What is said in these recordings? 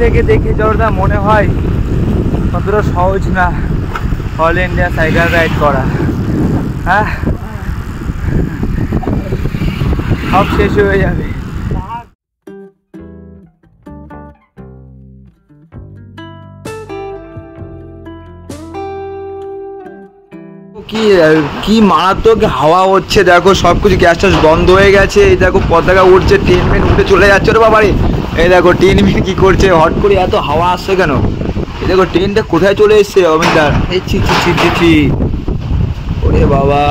থেকে দেখে যতটা মনে হয় ততটা সহজ না অল ইন্ডিয়া সাইকেল রাইড করা। হ্যাঁ, সব শেষ হয়ে যাবে। কি মারাত্মক হাওয়া হচ্ছে দেখো, সবকিছু গ্যাস ট্যাস বন্ধ হয়ে গেছে। এই দেখো পতাকা উঠছে, ট্রেন মেন উঠে চলে যাচ্ছে রে বাবারে। এই দেখো ট্রেন মেন কি করছে, হট করে এত হাওয়া আসছে কেন? এই দেখো ট্রেনটা কোথায় চলে এসছে অমিতার। এই ছি ছি ছি ছি ছি, ওরে বাবা।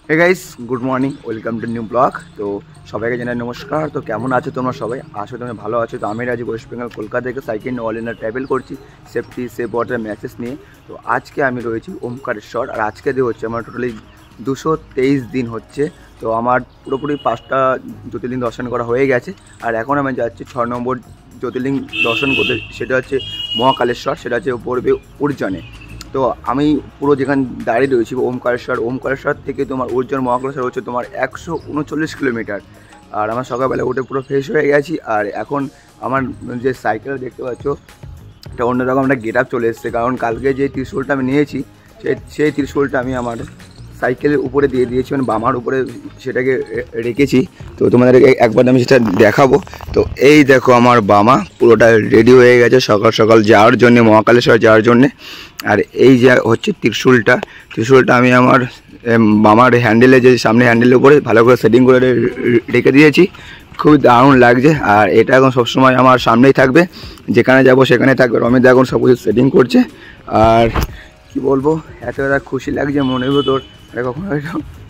Hey guys, good morning, welcome to new blog. তো সবাইকে জানাই নমস্কার। তো কেমন আছো তোমরা সবাই? আসলে তোমরা ভালো আছো। তো আমি রাজি ওয়েস্ট বেঙ্গল কলকাতা থেকে সাইকেল অল ইন্ডিয়া ট্রাভেল করছি সেফটি সেফ ওয়াটার মেসেজ নিয়ে। তো আজকে আমি রয়েছি ওমকারেশ্বর, আর আজকে দিয়ে হচ্ছে আমার টোটালি 223 দিন হচ্ছে। তো আমার পুরোপুরি 5টা জ্যোতির্লিঙ্গ দর্শন করা হয়ে গেছে, আর এখন আমি যাচ্ছি 6 নম্বর জ্যোতির্লিঙ্গ দর্শন করতে। সেটা হচ্ছে মহাকালেশ্বর, সেটা হচ্ছে পড়বে উর্জনে। তো আমি পুরো যেখানে দাঁড়িয়ে রয়েছি ওমকারেশ্বর থেকে তোমার উজ্জ্বল মহাকালেশ্বর হচ্ছে তোমার 139 কিলোমিটার। আর আমার সকালবেলা উঠে পুরো ফ্রেশ হয়ে গেছি, আর এখন আমার যে সাইকেল দেখতে পাচ্ছ এটা অন্যরকম একটা গেট আপ চলে এসছে। কারণ কালকে যে ত্রিশূলটা আমি নিয়েছি সেই ত্রিশূলটা আমি আমার সাইকেলের উপরে দিয়ে দিয়েছি, মানে বামার উপরে সেটাকে রেখেছি। তো তোমাদের একবার আমি সেটা দেখাবো। তো এই দেখো আমার বামা পুরোটা রেডি হয়ে গেছে সকাল সকাল যাওয়ার জন্যে, মহাকালেশ্বর যাওয়ার জন্যে। আর এই যে হচ্ছে ত্রিশূলটা আমি আমার বামার হ্যান্ডেলে, যে সামনে হ্যান্ডেলের উপরে ভালো করে সেটিং করে রেখে দিয়েছি। খুব দারুণ লাগছে, আর এটা এখন সবসময় আমার সামনেই থাকবে, যেখানে যাব সেখানে থাকবে। রমিত এখন সব কিছু সেটিং করছে। আর কি বলবো, এতটা খুশি লাগছে মনের ভেতর, কখনো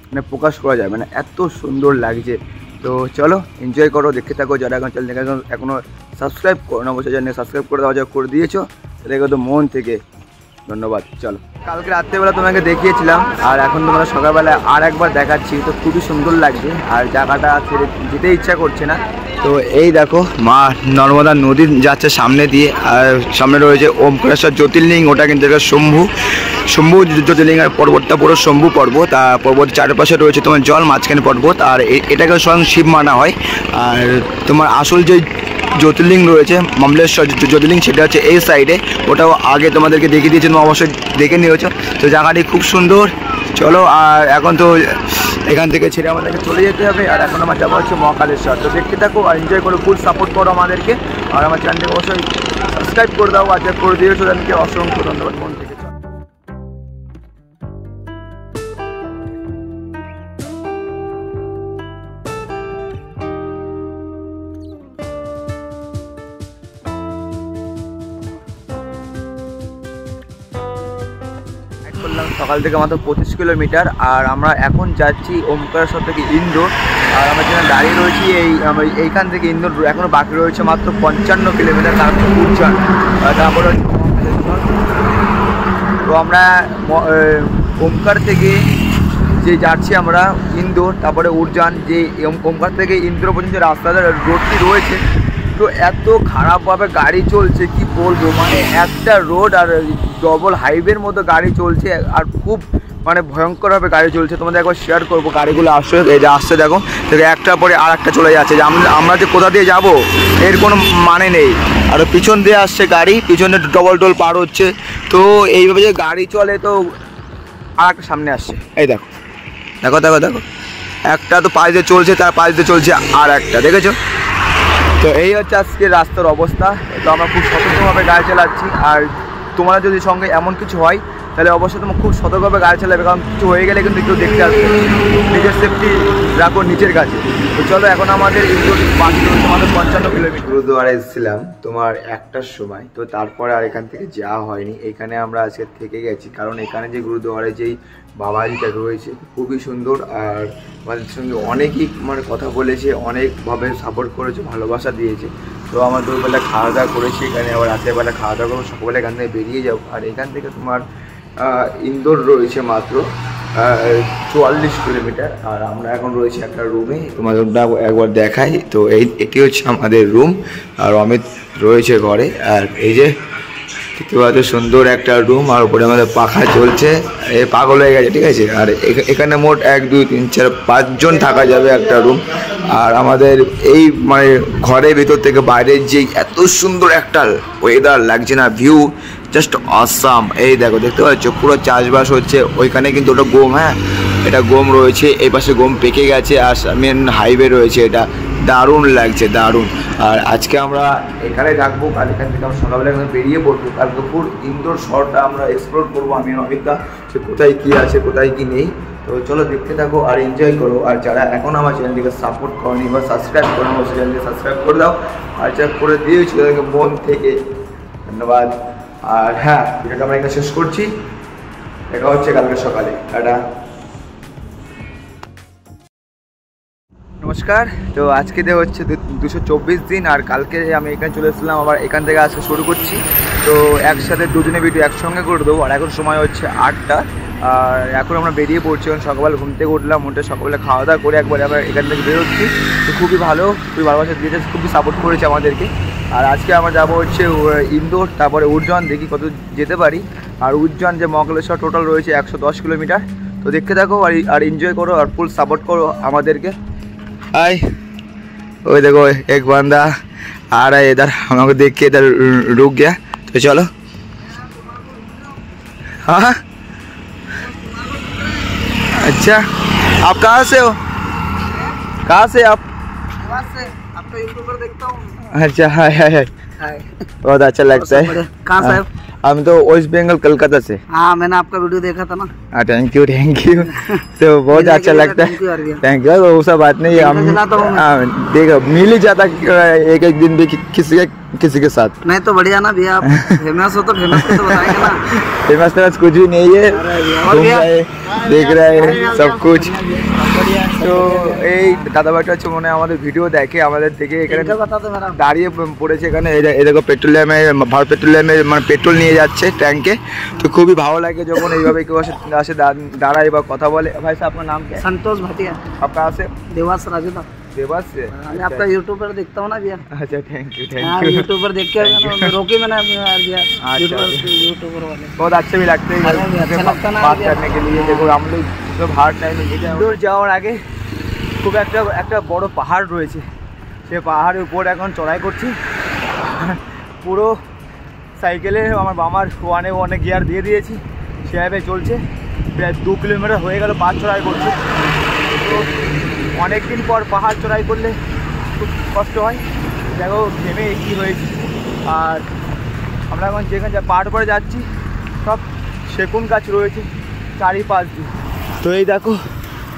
মানে প্রকাশ করা যায় মানে, এত সুন্দর লাগছে। তো চলো এনজয় করো, দেখতে থাকো। যারা এখন চ্যানেল এখনও সাবস্ক্রাইব করো না, অবশ্যই চ্যানেল সাবস্ক্রাইব করে দেওয়া, যা করে দিয়েছো সেটাকে তো মন থেকে ধন্যবাদ। চলো, কালকে রাত্রেবেলা তোমাকে দেখিয়েছিলাম, আর এখন তোমরা সকালবেলা আর একবার দেখাচ্ছি। তো খুবই সুন্দর লাগছে, আর জায়গাটা ছেড়ে যেতে ইচ্ছা করছে না। তো এই দেখো মা নর্মদা নদী যাচ্ছে সামনে দিয়ে, আর সামনে রয়েছে ওমকারেশ্বর জ্যোতির্লিঙ্গ। ওটা কিন্তু শম্ভু জ্যোতির্লিঙ্গ, আর পর্বতটা পুরো শম্ভু পর্বত। আর পর্বতের চারপাশে রয়েছে তোমার জল, মাঝখানে পর্বত। আর এটাকে স্বয়ং শিব মানা হয়। আর তোমার আসল যে জ্যোতির্লিঙ্গ রয়েছে মমলেশ্বর জ্যোতির্লিঙ্গ, সেটা হচ্ছে এই সাইডে। ওটাও আগে তোমাদেরকে দেখিয়ে দিয়েছি, তোমরা অবশ্যই দেখে নিয়েছো। তো জায়গাটি খুব সুন্দর। চলো, আর এখন তো এখান থেকে ছেড়ে আমাদেরকে চলে যেতে হবে, আর এখন আমার যাওয়া হচ্ছে মহাকালেশ্বর। তো দেখতে থাকো আর এনজয় করো, ফুল সাপোর্ট করো আমাদেরকে। আর আমার চ্যানেলকে অবশ্যই সাবস্ক্রাইব করে দাও, আর যা করে দিয়েছো তাদেরকে অসংখ্য ধন্যবাদ মন থেকে। করলাম সকাল থেকে মাত্র 25 কিলোমিটার, আর আমরা এখন যাচ্ছি ওমকারেশ্বর থেকে ইন্দোর। আর আমরা যেখানে দাঁড়িয়ে রয়েছি এইখান থেকে ইন্দোর এখনও বাকি রয়েছে মাত্র 55 কিলোমিটার, তারপর উজ্জয়ন, তারপরে তো আমরা ওমকার থেকে যে যাচ্ছি আমরা ইন্দোর, তারপরে উজ্জয়ন। যে ওমকার থেকে ইন্দোর পর্যন্ত রাস্তাটা রোডটি রয়েছে, তো এত খারাপভাবে গাড়ি চলছে কি বলবো, মানে একটা রোড আর ডবল হাইওয়ের মতো গাড়ি চলছে, আর খুব মানে ভয়ঙ্করভাবে গাড়ি চলছে। তোমাদের একবার শেয়ার করবো গাড়িগুলো আসছে, এই যে আসছে দেখো, একটার পরে আর একটা চলে যাচ্ছে। যে আমরা যে কোথা দিয়ে যাব এর কোনো মানে নেই। আর পিছন দিয়ে আসছে গাড়ি, পিছনে ডবল টোল পার হচ্ছে। তো এইভাবে যে গাড়ি চলে, তো আর একটা সামনে আসছে, এই দেখো দেখো দেখো দেখো, একটা তো পাশ দিয়ে চলছে, তার পাশ দিয়ে চলছে আর একটা, দেখেছো? তো এই হচ্ছে আজকে রাস্তার অবস্থা। তো আমরা খুব সতর্কভাবে গাড়ি চালাচ্ছি, আর তোমরা যদি সঙ্গে এমন কিছু হয় তাহলে অবশ্যই তোমার খুব সতর্কভাবে গাড়ি চালাবে, কারণ কিছু হয়ে গেলে কিন্তু কেউ দেখতে আসবে। নিজের সেফটি রাখো নিজের কাছে। তো চলো, এখন আমাদের বাকি আমাদের 55 কিলোমিটার। গুরুদুয়ারা এসেছিলাম তোমার 1টার সময়, তো তারপরে আর এখান থেকে যাওয়া হয়নি। এখানে আমরা আজকে থেকে গেছি, কারণ এখানে যে গুরুদুয়ারায় যেই বাবাজিটা রয়েছে খুবই সুন্দর, আর আমাদের সঙ্গে অনেকেই মানে কথা বলেছে, অনেকভাবে সাপোর্ট করেছে, ভালোবাসা দিয়েছে। তো আমরা দুপুরবেলা খাওয়া দাওয়া করেছি এখানে, আবার রাতেরবেলা খাওয়া দাওয়া করবো, সকালবেলা এখান থেকে বেরিয়ে যাবো। আর এখান থেকে তোমার ইন্দোর রয়েছে মাত্র 44 কিলোমিটার। আর আমরা এখন রয়েছি একটা রুমে, তোমাদের একবার দেখাই। তো এটি হচ্ছে আমাদের রুম, আর অমিত রয়েছে ঘরে। আর এই যে দেখতে পাচ্ছ সুন্দর একটা রুম, আর উপরে আমাদের পাখা চলছে, এ পাগল হয়ে গেছে, ঠিক আছে। আর এখানে মোট 1 2 3 4 5 জন থাকা যাবে একটা রুম। আর আমাদের এই মানে ঘরের ভিতর থেকে বাইরের যে এত সুন্দর একটা ওয়েদার লাগছে না, ভিউ জাস্ট অসাম। এই দেখো, দেখতে পাচ্ছ পুরো চাষবাস হচ্ছে ওইখানে, কিন্তু ওটা গম, হ্যাঁ এটা গম রয়েছে, এই পাশে গম পেকে গেছে, আর মেন হাইওয়ে রয়েছে, এটা দারুণ লাগছে, দারুণ। আর আজকে আমরা এখানে থাকবো, কাল এখান থেকে আমরা সকালবেলা এখানে বেরিয়ে পড়বো, কাল দুপুর ইনডোর শহরটা আমরা এক্সপ্লোর করবো, আমি অনেকটা সে কোথায় কী আছে কোথায় কী নেই। তো চলো দেখতে থাকো আর এনজয় করো। আর যারা এখন আমার চ্যানেলটিকে সাপোর্ট করনি বা সাবস্ক্রাইব করো, অবশ্যই চ্যানেলটিকে সাবস্ক্রাইব করে দাও, আর যারা করে দিয়েছি তাদেরকে মন থেকে ধন্যবাদ। আর হ্যাঁ, ভিডিওটা আমরা এখানে শেষ করছি, দেখা হচ্ছে কালকে সকালে, টাটা। নমস্কার। তো আজকে হচ্ছে 224 দিন, আর কালকে আমি এখানে চলে এসেছিলাম, আবার এখান থেকে আজকে শুরু করছি। তো একসাথে দুজনে ভিডিও একসঙ্গে করে দেবো। আর এখন সময় হচ্ছে 8টা, আর এখন আমরা বেরিয়ে পড়ছি। এখন সকালবেলা ঘুম থেকে উঠলাম, উঠে সকালবেলা খাওয়া দাওয়া করে একবারে আবার এখান থেকে বেরোচ্ছি। তো খুবই ভালো, খুবই ভালোবাসা দিয়েছে, খুবই সাপোর্ট করেছে আমাদেরকে। আর আজকে আমরা যাবো হচ্ছে ইন্দোর, তারপরে উজ্জয়ন, দেখি কত যেতে পারি। আর উজ্জয়ন যে মহাকালেশ্বর টোটাল রয়েছে 110 কিলোমিটার। তো দেখতে থাকো আর এনজয় করো, আর ফুল সাপোর্ট করো আমাদেরকে। हाय, वो देखो एक बंदा आ रहा है इधर, हमको देख के इधर रुक गया। तो चलो। हाँ, अच्छा, आप कहाँ से हो? कहाँ से आप? से आपका यूट्यूब पर देखता हूँ। अच्छा, हाय हाय हाय, बहुत अच्छा लगता है। कहाँ से? हम तो वेस्ट बंगाल कलकत्ता से। हाँ, मैंने आपका वीडियो देखा था ना। हाँ, थैंक यू थैंक यू। तो बहुत अच्छा लगता है, थैंक यू। वो सब बात नहीं है, हम देखो मिल ही जाता एक एक दिन भी किसी के साथ। नहीं तो बढ़िया ना भैया, आप फेमस हो तो फेमस तो बताएंगे ना। फेमस तो कुछ भी नहीं है, घूम रहे देख रहे सब कुछ। তো এই দাদাভাইটা হচ্ছে মনে হয় আমাদের ভিডিও দেখে, আমাদের থেকে এখানে দাঁড়িয়ে পড়েছে এখানে। এই দেখো পেট্রোলিয়ামে, ভারত পেট্রোলিয়ামে মানে পেট্রোল নিয়ে যাচ্ছে ট্যাঙ্কে। তো খুবই ভালো লাগে যখন এইভাবে কেউ আসে দাঁড়ায় বা কথা বলে। ভাই সাহেব আপনার नाम क्या है? संतोष भाटिया। आप कहाँ से? देवास राजूदा। देवास से? मैं आपका यूट्यूब पर देखता हूँ ना भैया। अच्छा, थैंक यू थैंक हाँ, यू। यूट्यूब पर देख के रोके मैंने भैया, यूट्यूबर वाले बहुत अच्छे भी लगते हैं बात करने के लिए। देखो हम लोग तो हार्ड टाइम ইন্দোর যাওয়ার আগে খুব একটা বড় পাহাড় রয়েছে, সে পাহাড়ের উপর এখন চড়াই করছি। পুরো সাইকেলে আমার বাবার ওয়ানে গিয়ার দিয়ে দিয়েছি, সেভাবে চলছে। প্রায় 2 কিলোমিটার হয়ে গেল পাহাড় চড়াই করছি। তো অনেক দিন পর পাহাড় চড়াই করলে খুব কষ্ট হয়, দেখো ঘেমে কী হয়েছে। আর আমরা এখন যেখানে পাহাড় পরে যাচ্ছি সব সেগুন গাছ রয়েছে চারিপাশ দিয়ে। তো এই দেখো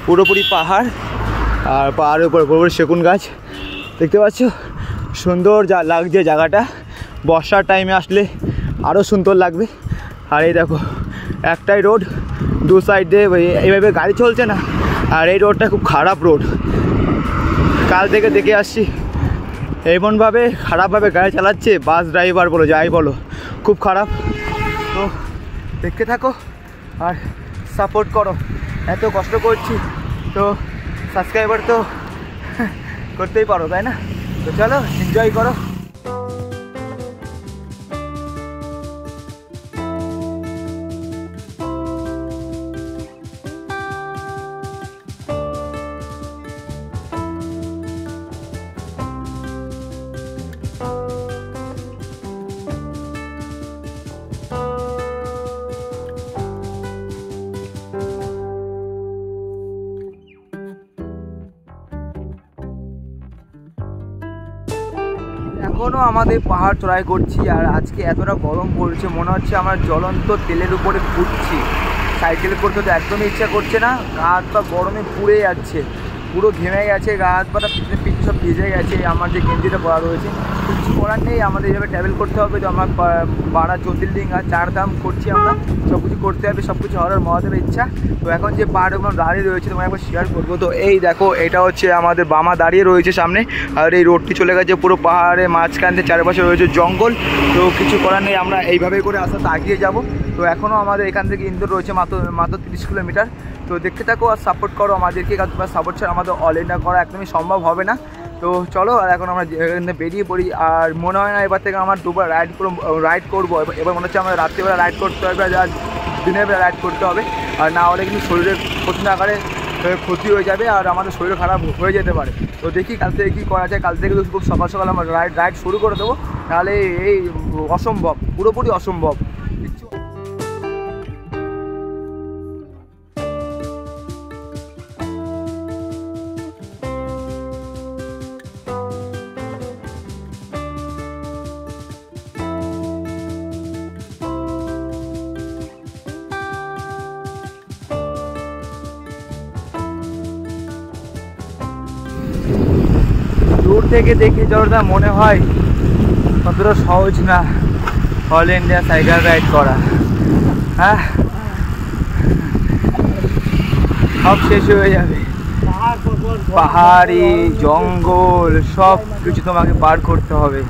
পুরোপুরি পাহাড়, আর পাহাড়ের উপর পুরোপুরি সেগুন গাছ দেখতে পাচ্ছ। সুন্দর লাগছে জায়গাটা, বর্ষার টাইমে আসলে আরও সুন্দর লাগবে। আর এই দেখো একটাই রোড, দু সাইডে এইভাবে গাড়ি চলছে না। আর এই রোডটা খুব খারাপ রোড, কাল থেকে দেখে আসছি এমনভাবে খারাপভাবে গাড়ি চালাচ্ছে, বাস ড্রাইভার বলো যাই বলো, খুব খারাপ। তো দেখতে থাকো আর সাপোর্ট করো, এত কষ্ট করছি তো সাবস্ক্রাইবার তো করতেই পারো, তাই না? তো চলো এনজয় করো। এখনও আমাদের পাহাড় চড়াই করছি, আর আজকে এতটা গরম পড়ছে মনে হচ্ছে আমরা জ্বলন্ত তেলের উপরে ঘুরছি। সাইকেল করতে তো একদমই ইচ্ছা করছে না, গা হাত পা গরমে পুড়ে যাচ্ছে, পুরো ঘেমে গেছে, গা হাত পাটা পিছনে সব ভিজে গেছে। আমার যে গেঞ্জিটা পরা রয়েছে কিছু করার নেই, আমাদের এইভাবে ট্রাভেল করতে হবে। তো আমার 12 জ্যোতির্লিঙ্গ আর 4 ধাম করছি আমরা, সব কিছু করতে হবে, সব কিছু হওয়ার মহাদেবের ইচ্ছা। তো এখন যে পাহাড় ওখানে দাঁড়িয়ে রয়েছে তোমার একবার শেয়ার করবো। তো এই দেখো এটা হচ্ছে আমাদের বামা দাঁড়িয়ে রয়েছে সামনে, আর এই রোডটি চলে গেছে পুরো পাহাড়ে মাঝখানে, চারপাশে রয়েছে জঙ্গল। তো কিছু করার নেই, আমরা এইভাবেই করে আস্তে আস্তে এগিয়ে যাবো। তো এখনও আমাদের এখান থেকে ইন্দোর রয়েছে মাত্র 30 কিলোমিটার। তো দেখতে থাকো আর সাপোর্ট করো আমাদেরকে, কারণ তোমার সাপোর্ট ছাড়া আমাদের অল ইন্ডিয়া করা একদমই সম্ভব হবে না। তো তো চলো আর এখন আমরা বেরিয়ে পড়ি। আর মনে হয় না এবার থেকে আমার দুবার রাইড করবো। এবার মনে হচ্ছে আমরা রাত্রিবেলা রাইড করতে হবে, আর দিনের বেলা রাইড করতে হবে। আর না হলে কিন্তু শরীরের প্রচুর আকারে ক্ষতি হয়ে যাবে আর আমাদের শরীর খারাপ হয়ে যেতে পারে। তো দেখি কাল থেকে কী করা যায়। কাল থেকে খুব সকাল সকাল আমরা রাইড শুরু করে দেবো, নাহলে এই অসম্ভব, পুরোপুরি অসম্ভব। দূর থেকে দেখে যতটা মনে হয় ততটা সহজ না অল ইন্ডিয়া সাইকেল রাইড করা। হ্যাঁ, সব শেষ হয়ে যাবে, পাহাড়ি জঙ্গল সব কিছু তোমাকে পার করতে হবে।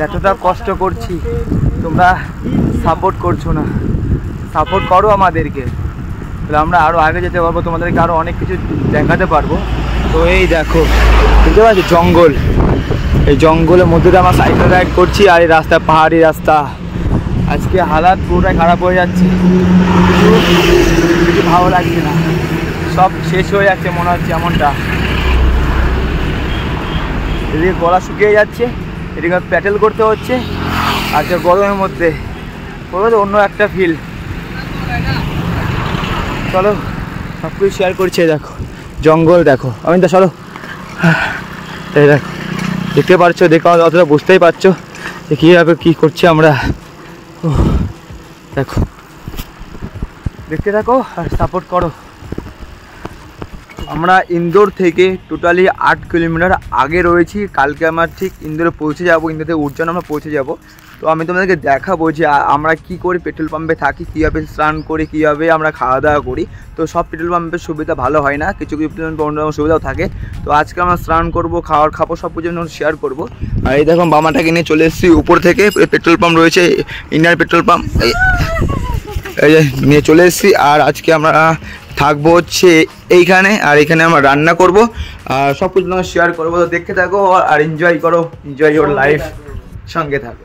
এতটা কষ্ট করছি, তোমরা সাপোর্ট করছো না। সাপোর্ট করো আমাদেরকে, তাহলে আমরা আরও আগে যেতে পারবো, তোমাদেরকে আরও অনেক কিছু দেখাতে পারবো। তো এই দেখো, বুঝতে পারছো জঙ্গল, এই জঙ্গলের মধ্যে দিয়ে আমরা সাইকেল রাইড করছি। আর এই রাস্তা পাহাড়ি রাস্তা, আজকে হালাত পুরোটাই খারাপ হয়ে যাচ্ছে, কিছু ভালো লাগছে না, সব শেষ হয়ে যাচ্ছে মনে হচ্ছে এমনটা। এদিকে গলা শুকিয়ে যাচ্ছে, এদিকে প্যাটেল করতে হচ্ছে। আর যে গরমের মধ্যে অন্য একটা ফিল। চলো সব কিছু শেয়ার করছে। দেখো জঙ্গল, দেখো আমি তো চলো, এই দেখো দেখতে পাচ্ছ, দেখো অতটা বুঝতেই পারছো যে কীভাবে কী করছি আমরা। দেখো, দেখতে থাকো আর সাপোর্ট করো। আমরা ইন্দোর থেকে টোটালি 8 কিলোমিটার আগে রয়েছি। কালকে আমরা ঠিক ইন্দোরে পৌঁছে যাবো, ইন্দোর থেকে উজ্জয়ন আমরা পৌঁছে যাব। তো আমি তোমাদেরকে দেখাবো যে আমরা কি করি, পেট্রোল পাম্পে থাকি, কীভাবে স্নান করি, কীভাবে আমরা খাওয়া দাওয়া করি। তো সব পেট্রোল পাম্পের সুবিধা ভালো হয় না, কিছু কিছু পেট্রোল পাম্পে অন্য সুবিধাও থাকে। তো আজকে আমরা স্নান করবো, খাবো, সব কিছু শেয়ার করবো। আর এই দেখো বামাটাকে নিয়ে চলে এসেছি উপর থেকে, পেট্রোল পাম্প রয়েছে, ইন্ডিয়ান পেট্রোল পাম্প, এই যে নিয়ে চলে এসেছি। আর আজকে আমরা থাকবো হচ্ছে এইখানে, আর এখানে আমরা রান্না করব আর সব কিছু তোমার শেয়ার করবো। তো দেখতে থাকো আর এনজয় করো, এনজয় ইওর লাইফ, সঙ্গে থাকো।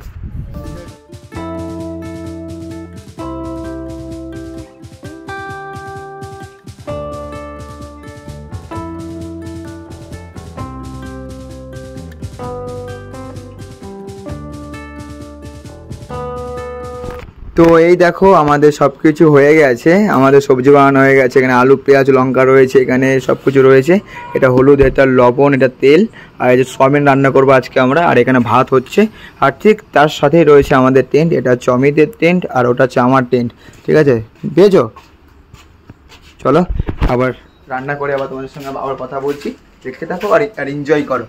তো এই দেখো আমাদের সব কিছু হয়ে গেছে, আমাদের সবজি বানানো হয়ে গেছে। এখানে আলু, পেঁয়াজ, লঙ্কা রয়েছে, এখানে সব কিছু রয়েছে। এটা হলুদ, এটা লবণ, এটা তেল, আর এই যে সয়াবিন রান্না করবো আজকে আমরা। আর এখানে ভাত হচ্ছে, আর ঠিক তার সাথেই রয়েছে আমাদের টেন্ট। এটা হচ্ছে অমিতের টেন্ট আর ওটা হচ্ছে আমার টেন্ট, ঠিক আছে? পেয়েছো? চলো আবার রান্না করে আবার তোমাদের সঙ্গে আবার কথা বলছি, দেখতে থাকো আর এনজয় করো।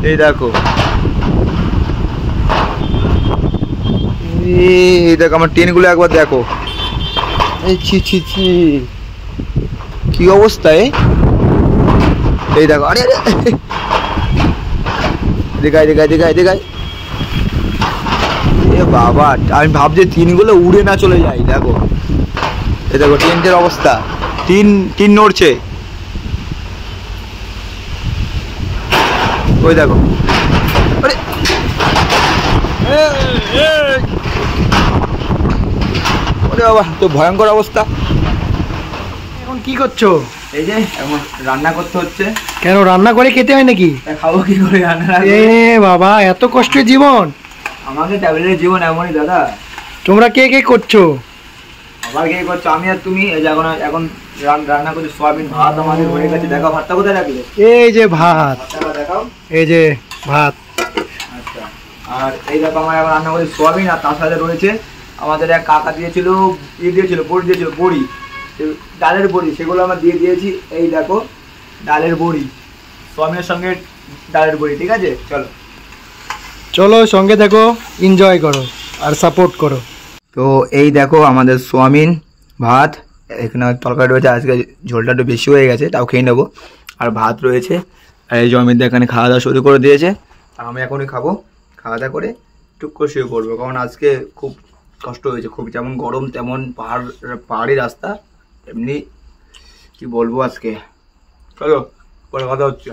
এই দেখো, এই দেখো আমার ট্রেনগুলো একবার দেখো, এই ছি ছি ছি কি অবস্থা। এই দেখো, আরে দেখাই দেখাই দেখাই দেখাই, এ বাবা আমি ভাবছি ট্রেনগুলো উড়ে না চলে যায়। দেখো এই দেখো ট্রেনের অবস্থা, টিন নড়ছে, ওই দেখো, আরে বাবা তো ভয়ঙ্কর অবস্থা। এখন কি করছো? এই যে এখন রান্না করতে হচ্ছে। কেন রান্না করে খেতে হয় নাকি? খাবো কি করে রান্না? এ বাবা, এত কষ্টের জীবন। আমাকে ট্যাবলেটের জীবন এমনই দাদা। তোমরা কে কে করছো? আবার কে করছো? আমি আর তুমি। এই যে এখন রান্না করছি সয়াবিন, ভাত আমাদের হয়ে গেছে। দেখাও ভাতটা কোথায় রাখলে? এই যে ভাত, দেখাও, এই যে ভাত। আচ্ছা, আর এই দেখো আমার এখন রান্না করছি সয়াবিন, আর তার সাথে রয়েছে আমাদের এক কাকা দিয়েছিল, বড়ি, ডালের বড়ি, সেগুলো আমরা দিয়ে দিয়েছি। এই দেখো ডালের বড়ি, সয়াবিনের সঙ্গে ডালের বড়ি, ঠিক আছে? চলো চলো সঙ্গে দেখো, এনজয় করো আর সাপোর্ট করো। তো এই দেখো আমাদের সোয়াবিন, ভাত, এখানে তরকারি রয়েছে, আজকে ঝোলটা একটু বেশি হয়ে গেছে, তাও খেয়ে নেবো। আর ভাত রয়েছে, আর এই জমিতে এখানে খাওয়া দাওয়া শুরু করে দিয়েছে। আর আমি এখনই খাবো, খাওয়া দাওয়া করে টুক করে শুয়ে পড়বো, কারণ আজকে খুব কষ্ট হয়েছে, খুব যেমন গরম তেমন পাহাড়ি রাস্তা, এমনি কি বলবো আজকে। চলো পরে কথা হচ্ছে।